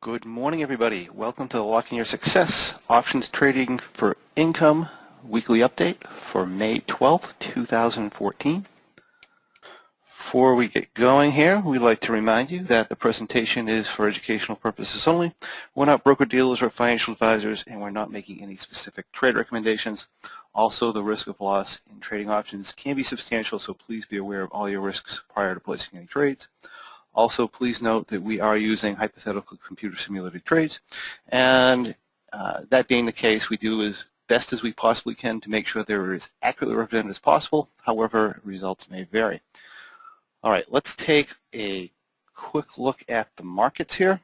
Good morning, everybody. Welcome to the Locking Your Success Options Trading for Income Weekly Update for May 12th, 2014. Before we get going here, we'd like to remind you that the presentation is for educational purposes only. We're not broker-dealers or financial advisors, and we're not making any specific trade recommendations. Also, the risk of loss in trading options can be substantial, so please be aware of all your risks prior to placing any trades. Also, please note that we are using hypothetical computer simulated trades, and that being the case, we do as best as we possibly can to make sure they're as accurately represented as possible. However, results may vary. All right, let's take a quick look at the markets here.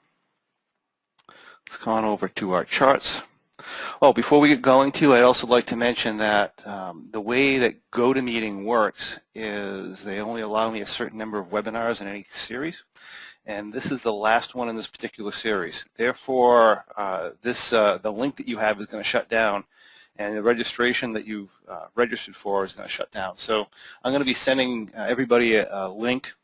Let's go on over to our charts. Oh, before we get going I'd also like to mention that the way that GoToMeeting works is they only allow me a certain number of webinars in any series, and this is the last one in this particular series. Therefore, the link that you have is going to shut down, and the registration that you've registered for is going to shut down. So I'm going to be sending everybody a link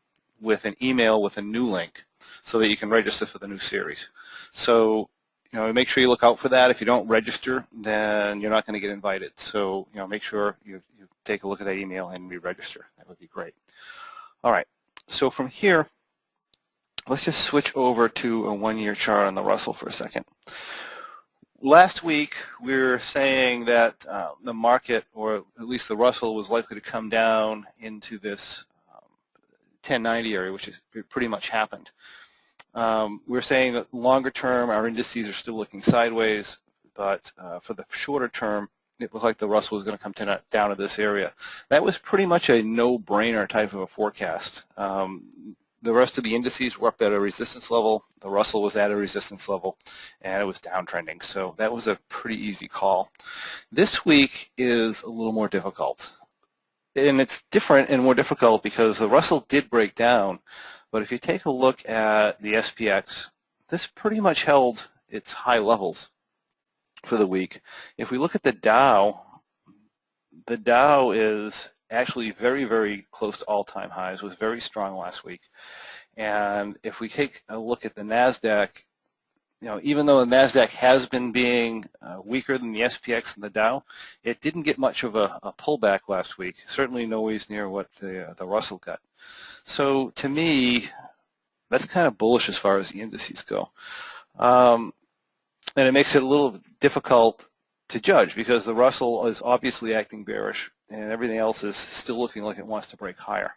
with an email with a new link so that you can register for the new series. So make sure you look out for that. If you don't register, then you're not going to get invited. So, make sure you take a look at that email and re-register. That would be great. All right. So from here, let's just switch over to a one-year chart on the Russell for a second. Last week, we were saying that the market, or at least the Russell, was likely to come down into this 1090 area, which has pretty much happened. We're saying that longer term, our indices are still looking sideways, but for the shorter term, it looked like the Russell was going to come down to this area. That was pretty much a no-brainer type of a forecast. The rest of the indices were up at a resistance level. The Russell was at a resistance level, and it was downtrending. So that was a pretty easy call. This week is a little more difficult. And it's different and more difficult because the Russell did break down. But if you take a look at the SPX, this pretty much held its high levels for the week. If we look at the Dow is actually very, very close to all-time highs. It was very strong last week. And if we take a look at the NASDAQ, even though the NASDAQ has been being weaker than the SPX and the Dow, it didn't get much of a pullback last week, certainly nowhere near what the Russell got. So to me, that's kind of bullish as far as the indices go. And it makes it a little difficult to judge because the Russell is obviously acting bearish and everything else is still looking like it wants to break higher.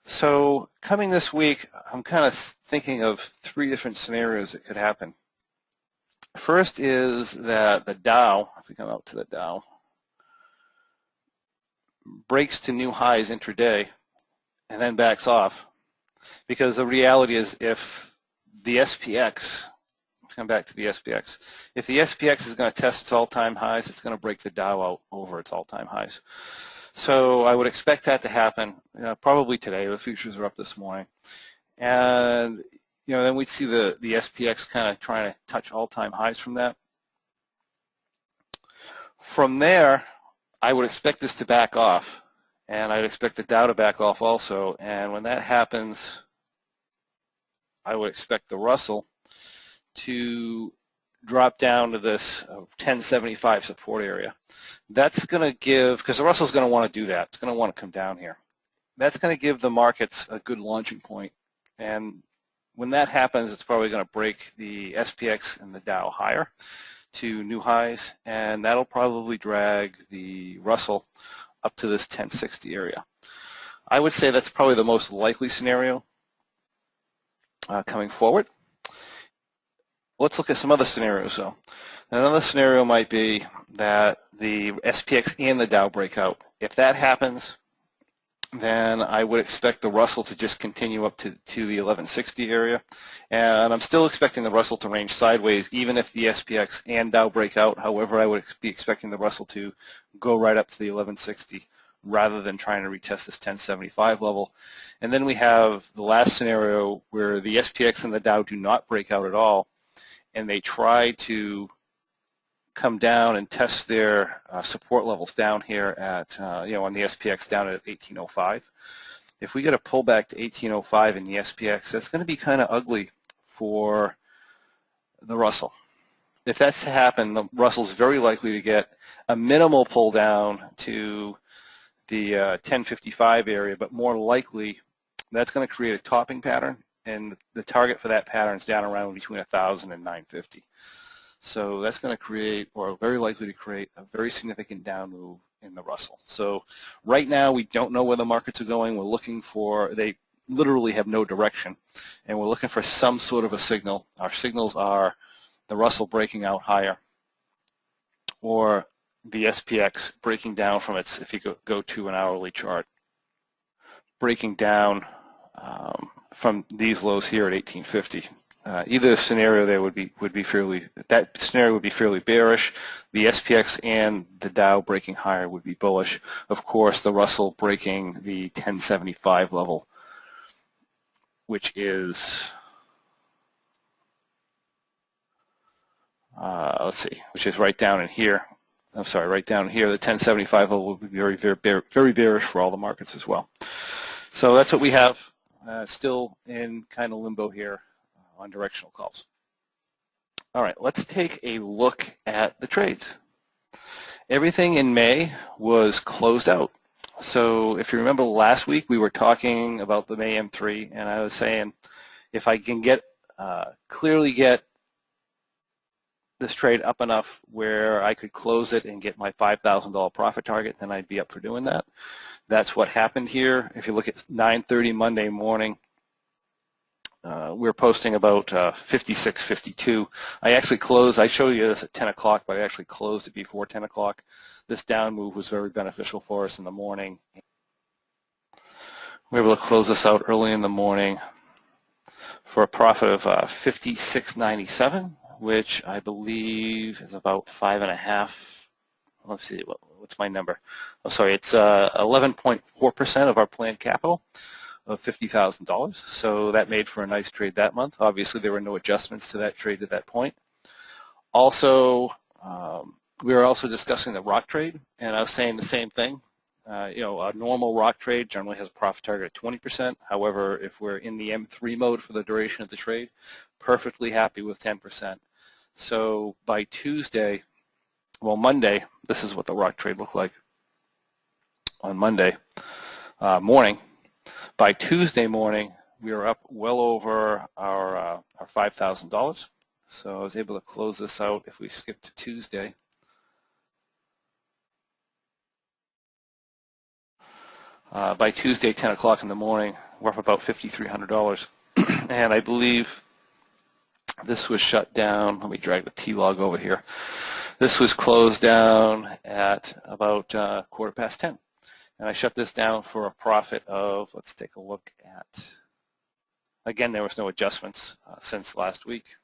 So coming this week, I'm kind of thinking of three different scenarios that could happen. First is that the Dow, if we come out to the Dow, breaks to new highs intraday and then backs off, because the reality is if the SPX, come back to the SPX, if the SPX is going to test its all-time highs, it's going to break the Dow out over its all-time highs. So I would expect that to happen probably today. The futures are up this morning. And then we'd see the SPX kind of trying to touch all-time highs from that. From there, I would expect this to back off, and I'd expect the Dow to back off also. And when that happens, I would expect the Russell to drop down to this 1075 support area. That's going to give, because the Russell's going to want to do that. It's going to want to come down here. That's going to give the markets a good launching point. And when that happens, it's probably going to break the SPX and the Dow higher to new highs, and that'll probably drag the Russell up to this 1060 area. I would say that's probably the most likely scenario coming forward. Let's look at some other scenarios, though. Another scenario might be that the SPX and the Dow break out. If that happens, then I would expect the Russell to just continue up to the 1160 area. And I'm still expecting the Russell to range sideways, even if the SPX and Dow break out. However, I would be expecting the Russell to go right up to the 1160 rather than trying to retest this 1075 level. And then we have the last scenario where the SPX and the Dow do not break out at all, and they try to come down and test their support levels down here at, on the SPX down at 1805. If we get a pullback to 1805 in the SPX, that's going to be kind of ugly for the Russell. If that's to happen, the Russell's very likely to get a minimal pull down to the 1055 area, but more likely that's going to create a topping pattern, and the target for that pattern is down around between 1,000 and 950. So that's going to create, or very likely to create, a very significant down move in the Russell. So right now we don't know where the markets are going. We're looking for, they literally have no direction, and we're looking for some sort of a signal. Our signals are the Russell breaking out higher, or the SPX breaking down from its, if you go to an hourly chart, breaking down from these lows here at 1850. Either scenario there would be fairly, that scenario would be fairly bearish. The SPX and the Dow breaking higher would be bullish. Of course, the Russell breaking the 1075 level, which is let's see, which is right down in here. I'm sorry, right down here. The 1075 level will be very bearish for all the markets as well. So that's what we have. Still in kind of limbo here on directional calls. All right, let's take a look at the trades. Everything in May was closed out. So if you remember last week, we were talking about the May M3, and I was saying if I can get clearly get this trade up enough where I could close it and get my $5,000 profit target, then I'd be up for doing that. That's what happened here. If you look at 9:30 Monday morning, we're posting about 56.52. I actually closed, I showed you this at 10 o'clock, but I actually closed it before 10 o'clock. This down move was very beneficial for us in the morning. We were able to close this out early in the morning for a profit of 56.97, which I believe is about 5.5. Let's see, what's my number? Oh, sorry, it's 11.4% of our planned capital of $50,000. So that made for a nice trade that month. Obviously, there were no adjustments to that trade at that point. Also, we were also discussing the ROCK trade, and I was saying the same thing. A normal ROCK trade generally has a profit target of 20%. However, if we're in the M3 mode for the duration of the trade, perfectly happy with 10%. So by Tuesday, well, Monday, this is what the ROCK trade looked like on Monday morning. By Tuesday morning, we were up well over our $5,000. So I was able to close this out if we skip to Tuesday. By Tuesday, 10 o'clock in the morning, we're up about $5,300. And I believe this was shut down. Let me drag the T-log over here. This was closed down at about 10:15. And I shut this down for a profit of, let's take a look at, again, there was no adjustments since last week.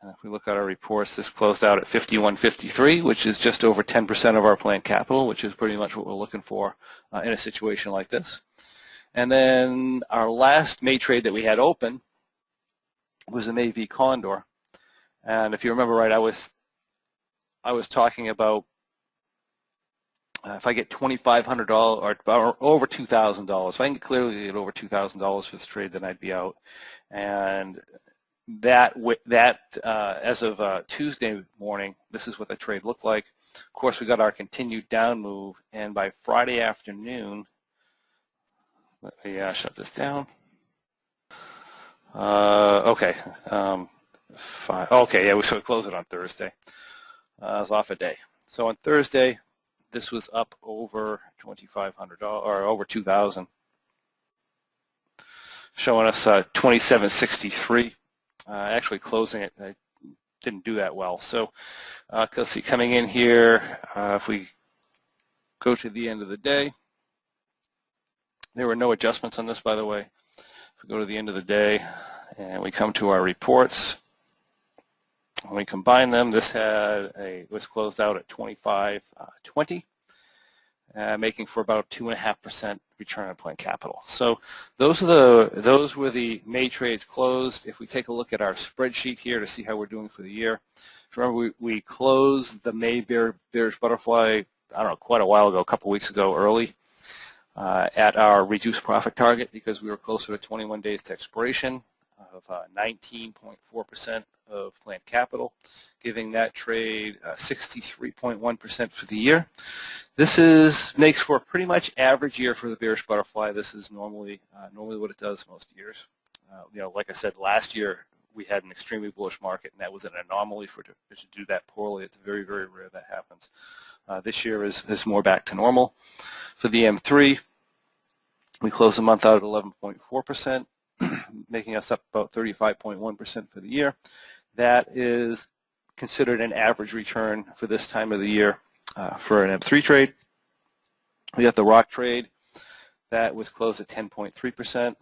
And if we look at our reports, this closed out at 51.53, which is just over 10% of our planned capital, which is pretty much what we're looking for in a situation like this. And then our last May trade that we had open was the May V Condor. And if you remember right, I was talking about if I get $2,500 or over $2,000, if I can clearly get over $2,000 for this trade, then I'd be out. And that as of Tuesday morning, this is what the trade looked like. Of course, we got our continued down move, and by Friday afternoon, let me shut this down. Okay. Okay, yeah, so we closed it on Thursday. I was off a day. So on Thursday, this was up over $2,500 or over $2,000, showing us 27.63. Actually closing it, I didn't do that well. So let's see, coming in here, if we go to the end of the day, there were no adjustments on this, by the way. If we go to the end of the day and we come to our reports, when we combine them, this was closed out at 25.20, making for about 2.5% return on planned capital. So those were the May trades closed. If we take a look at our spreadsheet here to see how we're doing for the year, remember we closed the May Bearish Butterfly, I don't know, quite a while ago, a couple weeks ago, early at our reduced profit target because we were closer to 21 days to expiration. of 19.4% of planned capital, giving that trade 63.1% for the year. This makes for a pretty much average year for the Bearish Butterfly. This is normally what it does most years. Like I said, last year we had an extremely bullish market, and that was an anomaly for it to do that poorly. It's very, very rare that happens. This year is more back to normal. For the M3, we closed the month out at 11.4%, making us up about 35.1% for the year. That is considered an average return for this time of the year for an M3 trade. We got the ROCK trade. That was closed at 10.3%,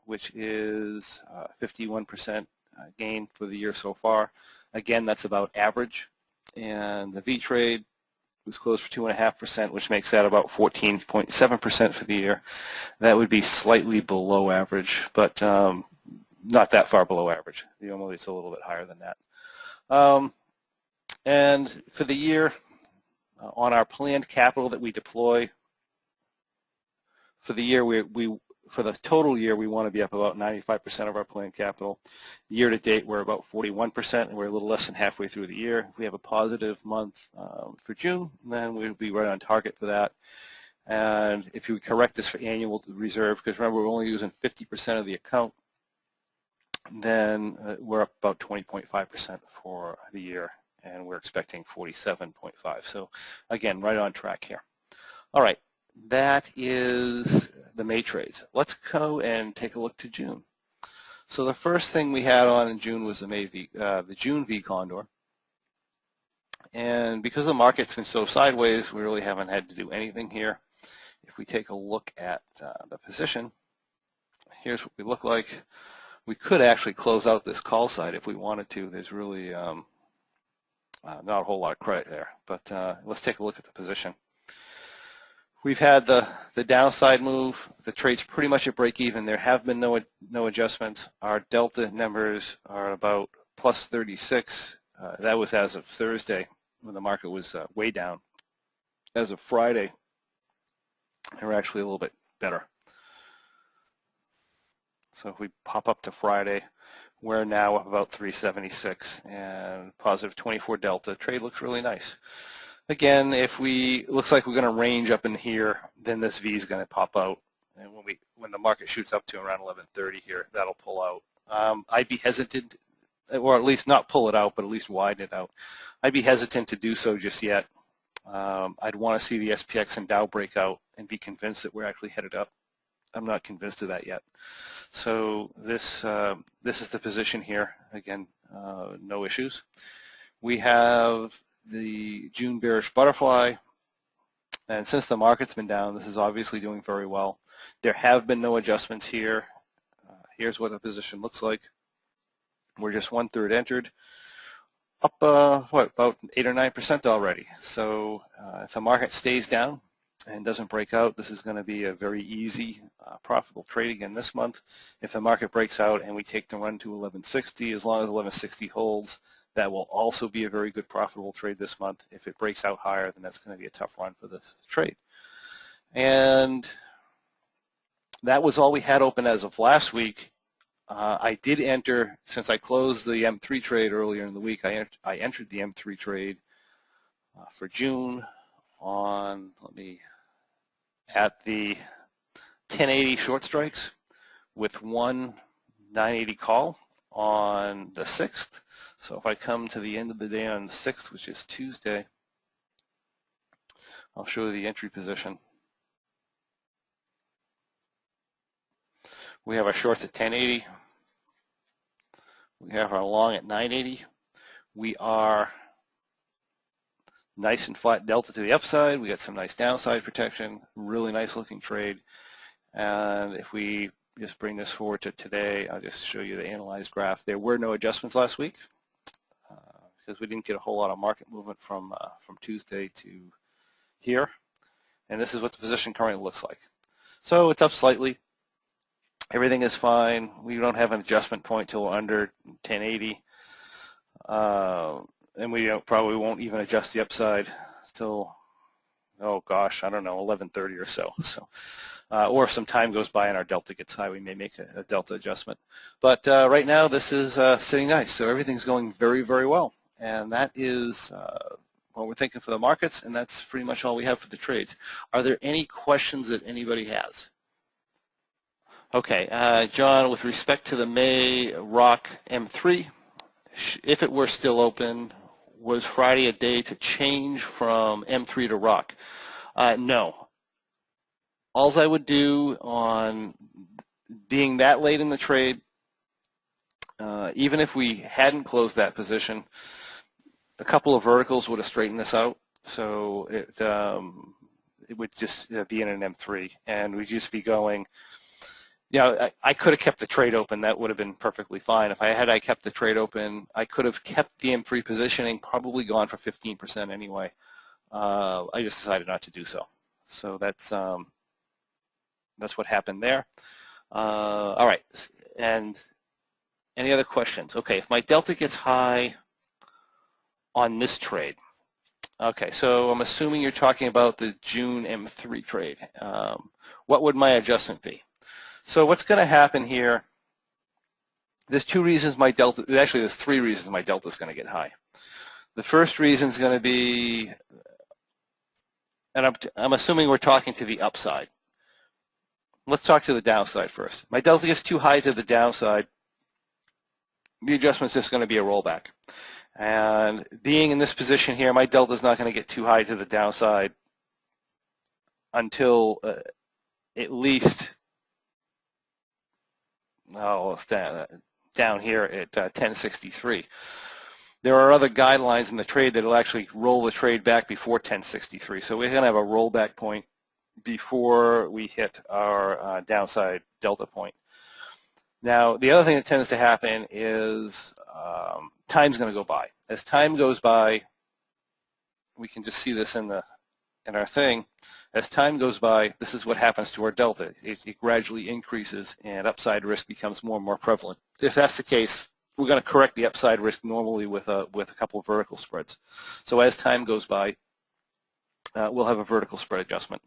which is 51% gain for the year so far. Again, that's about average. And the V trade was closed for 2.5%, which makes that about 14.7% for the year. That would be slightly below average, but not that far below average. Normally it's a little bit higher than that. And for the year, on our planned capital that we deploy, for the year, for the total year, we want to be up about 95% of our planned capital. Year to date, we're about 41%, and we're a little less than halfway through the year. If we have a positive month for June, then we'll be right on target for that. And if you correct this for annual reserve, because remember, we're only using 50% of the account, then we're up about 20.5% for the year, and we're expecting 47.5. So again, right on track here. All right. That is the May trades. Let's go and take a look to June. So the first thing we had on in June was the June V Condor. And because the market's been so sideways, we really haven't had to do anything here. If we take a look at the position, here's what we look like. We could actually close out this call side if we wanted to. There's really not a whole lot of credit there. But let's take a look at the position. We've had the downside move. The trade's pretty much at break even. There have been no adjustments. Our delta numbers are about plus 36. That was as of Thursday when the market was way down. As of Friday, they were actually a little bit better. So if we pop up to Friday, we're now up about 376 and positive 24 delta. Trade looks really nice. Again, looks like we're going to range up in here, then this V is going to pop out, and when the market shoots up to around 1130 here, that'll pull out. I'd be hesitant, or at least not pull it out, but at least widen it out. I'd be hesitant to do so just yet. I'd want to see the SPX and Dow break out and be convinced that we're actually headed up. I'm not convinced of that yet. So this is the position here. Again, no issues. We have the June Bearish Butterfly, and since the market's been down, this is obviously doing very well. There have been no adjustments here. Here's what the position looks like. We're just 1/3 entered, up about 8 or 9% already. So if the market stays down and doesn't break out, this is going to be a very easy, profitable trade again this month. If the market breaks out and we take the run to 1160, as long as 1160 holds, that will also be a very good profitable trade this month. If it breaks out higher, then that's going to be a tough run for this trade. And that was all we had open as of last week. I did enter, since I closed the M3 trade earlier in the week, I entered the M3 trade for June on, at the 1080 short strikes with one 980 call on the 6th. So if I come to the end of the day on the 6th, which is Tuesday, I'll show you the entry position. We have our shorts at 1080. We have our long at 980. We are nice and flat delta to the upside. We got some nice downside protection, really nice looking trade. And if we just bring this forward to today, I'll just show you the analyzed graph. There were no adjustments last week because we didn't get a whole lot of market movement from Tuesday to here. And this is what the position currently looks like. So it's up slightly. Everything is fine. We don't have an adjustment point till under 1080. And we probably won't even adjust the upside till, oh gosh, I don't know, 1130 or so. So Or if some time goes by and our delta gets high, we may make a delta adjustment. But right now, this is sitting nice. So everything's going very, very well. And that is what we're thinking for the markets, and that's pretty much all we have for the trades. Are there any questions that anybody has? Okay, John, with respect to the May ROCK M3, if it were still open, was Friday a day to change from M3 to ROCK? No. All I would do on being that late in the trade, even if we hadn't closed that position, a couple of verticals would have straightened this out. So it would just be in an M3, and we'd just be going. You know, I could have kept the trade open. That would have been perfectly fine. If I kept the trade open, I could have kept the M3 positioning, probably gone for 15% anyway. I just decided not to do so. So that's what happened there. All right, and any other questions? Okay, if my delta gets high on this trade, okay, so I'm assuming you're talking about the June M3 trade. What would my adjustment be? So what's going to happen here, there's two reasons my delta, actually there's three reasons my delta is going to get high. The first reason is going to be, and I'm assuming we're talking to the upside. Let's talk to the downside first. My delta gets too high to the downside, the adjustment is just going to be a rollback. And being in this position here, my delta is not going to get too high to the downside until at least, it's down here at 1063. There are other guidelines in the trade that will actually roll the trade back before 1063. So we're going to have a rollback point before we hit our downside delta point. Now, the other thing that tends to happen is time's going to go by. As time goes by, we can just see this in our thing. As time goes by, this is what happens to our delta. It gradually increases, and upside risk becomes more and more prevalent. If that's the case, we're going to correct the upside risk normally with a couple of vertical spreads. So as time goes by, we'll have a vertical spread adjustment.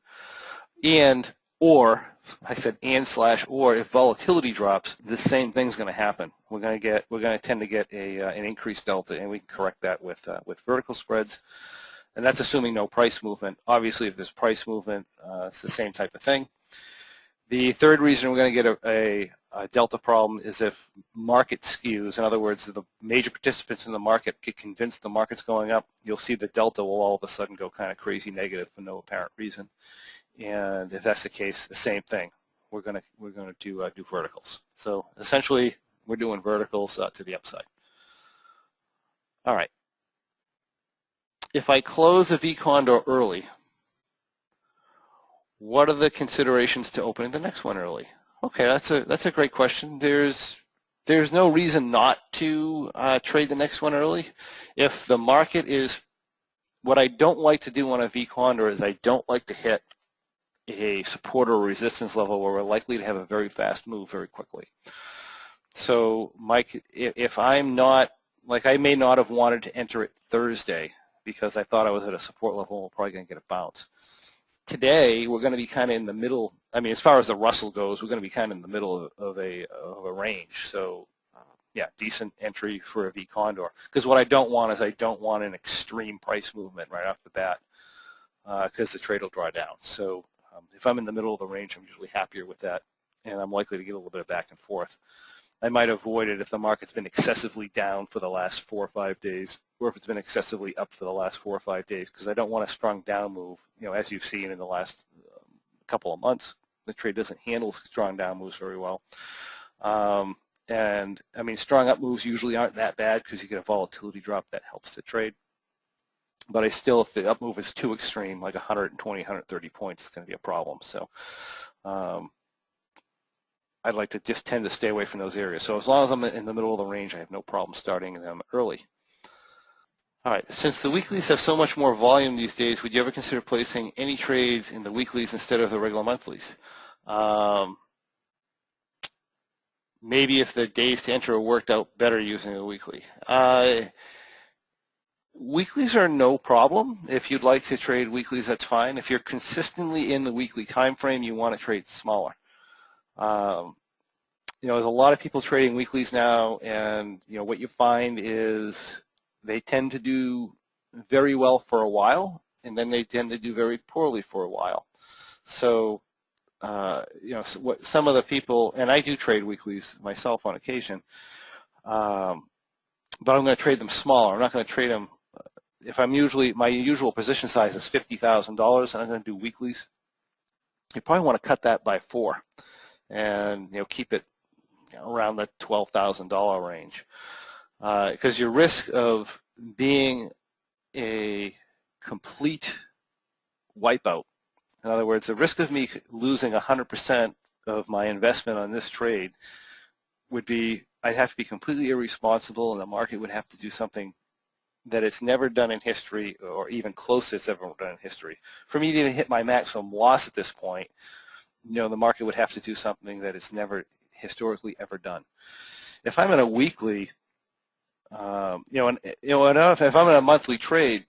And or if volatility drops, the same thing's going to happen. We're going to tend to get an increased delta, and we can correct that with vertical spreads. And that's assuming no price movement. Obviously, if there's price movement, it's the same type of thing. The third reason we're going to get a delta problem is if market skews. In other words, the major participants in the market get convinced the market's going up, you'll see the delta will all of a sudden go kind of crazy negative for no apparent reason. And if that's the case, the same thing. We're going to do verticals. So essentially, we're doing verticals to the upside. All right. If I close a V Condor early, what are the considerations to opening the next one early? Okay, that's a great question. There's no reason not to trade the next one early. If the market is, what I don't like to do on a V Condor is I don't like to hit a support or resistance level where we're likely to have a very fast move very quickly. So, Mike, if I'm not, like I may not have wanted to enter it Thursday because I thought I was at a support level and we're probably going to get a bounce. Today, we're going to be kind of in the middle. I mean, as far as the Russell goes, we're going to be kind of in the middle of a range. So, yeah, decent entry for a V Condor. Because what I don't want is I don't want an extreme price movement right off the bat because the trade will draw down. So if I'm in the middle of the range, I'm usually happier with that, and I'm likely to get a little bit of back and forth. I might avoid it if the market's been excessively down for the last 4 or 5 days, or if it's been excessively up for the last 4 or 5 days, because I don't want a strong down move. You know, as you've seen in the last couple of months, the trade doesn't handle strong down moves very well. And I mean, strong up moves usually aren't that bad because you get a volatility drop that helps the trade. But I still, if the up move is too extreme, like 120, 130 points, it's going to be a problem. So I'd like to just tend to stay away from those areas. So as long as I'm in the middle of the range, I have no problem starting them early. All right, since the weeklies have so much more volume these days, would you ever consider placing any trades in the weeklies instead of the regular monthlies? Maybe if the days to enter worked out better using a weekly. Weeklies are no problem. If you'd like to trade weeklies, that's fine. If you're consistently in the weekly time frame, you want to trade smaller. There's a lot of people trading weeklies now, and what you find is they tend to do very well for a while, and then they tend to do very poorly for a while. So, what some of the people, and I do trade weeklies myself on occasion, but I'm going to trade them smaller. I'm not going to trade them. If my usual position size is $50,000, and I'm going to do weeklies, you probably want to cut that by 4, and keep it around the $12,000 range, because your risk of being a complete wipeout, in other words, the risk of me losing 100% of my investment on this trade would be I'd have to be completely irresponsible, and the market would have to do something that it's never done in history, or even close to it's ever done in history. For me to even hit my maximum loss at this point, the market would have to do something that it's never historically ever done. If I'm in a weekly, if I'm in a monthly trade,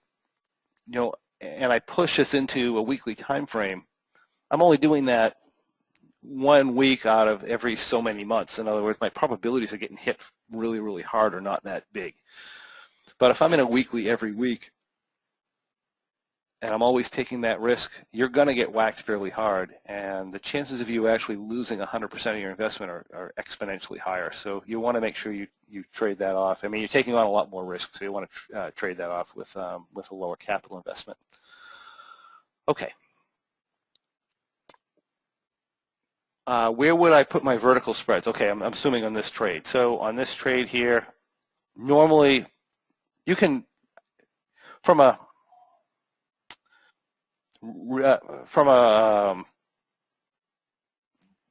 and I push this into a weekly time frame, I'm only doing that 1 week out of every so many months. In other words, my probabilities of getting hit really, really hard are not that big. But if I'm in a weekly every week, and I'm always taking that risk, you're going to get whacked fairly hard, and the chances of you actually losing 100% of your investment are exponentially higher. So you want to make sure you trade that off. I mean, you're taking on a lot more risk, so you want to trade that off with a lower capital investment. Okay. Where would I put my vertical spreads? Okay, I'm assuming on this trade. So on this trade here, normally you can, from a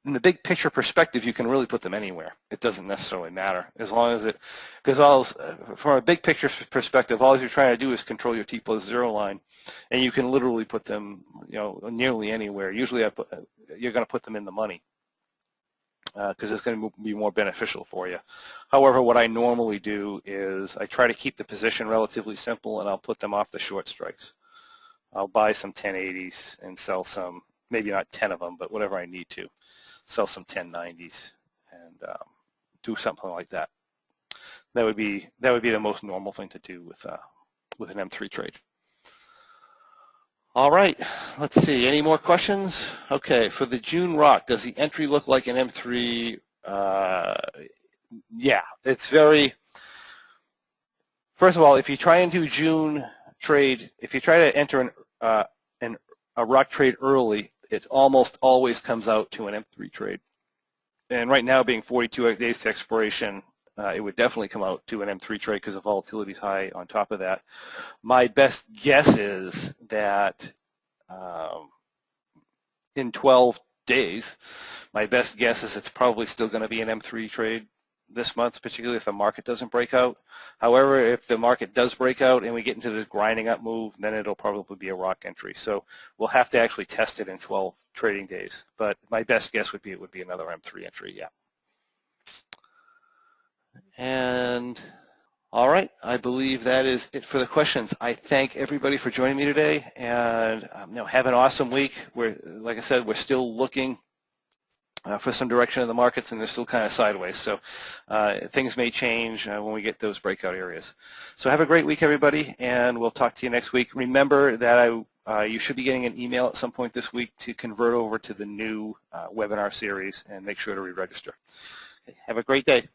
in the big picture perspective, you can really put them anywhere. It doesn't necessarily matter, as long as from a big picture perspective, all you're trying to do is control your T+0 line, and you can literally put them, nearly anywhere. Usually, you're going to put them in the money, because it's going to be more beneficial for you. However, what I normally do is I try to keep the position relatively simple, and I'll put them off the short strikes. I'll buy some 1080s and sell some, maybe not 10 of them, but whatever I need to. Sell some 1090s and do something like that. That would be the most normal thing to do with an M3 trade. All right, let's see. Any more questions? Okay, for the June ROCK, does the entry look like an M3? Yeah, it's very. First of all, if you try and do June trade, if you try to enter a ROCK trade early, it almost always comes out to an M3 trade. And right now, being 42 days to expiration, it would definitely come out to an M3 trade because the volatility is high on top of that. My best guess is that in 12 days, my best guess is it's probably still going to be an M3 trade this month, particularly if the market doesn't break out. However, if the market does break out and we get into this grinding up move, then it'll probably be a ROCK entry. So we'll have to actually test it in 12 trading days. But my best guess would be it would be another M3 entry, yeah. And all right, I believe that is it for the questions. I thank everybody for joining me today, and have an awesome week. Like I said, we're still looking for some direction in the markets, and they're still kind of sideways. So things may change when we get those breakout areas. So have a great week, everybody, and we'll talk to you next week. Remember that you should be getting an email at some point this week to convert over to the new webinar series, and make sure to re-register. Okay, have a great day.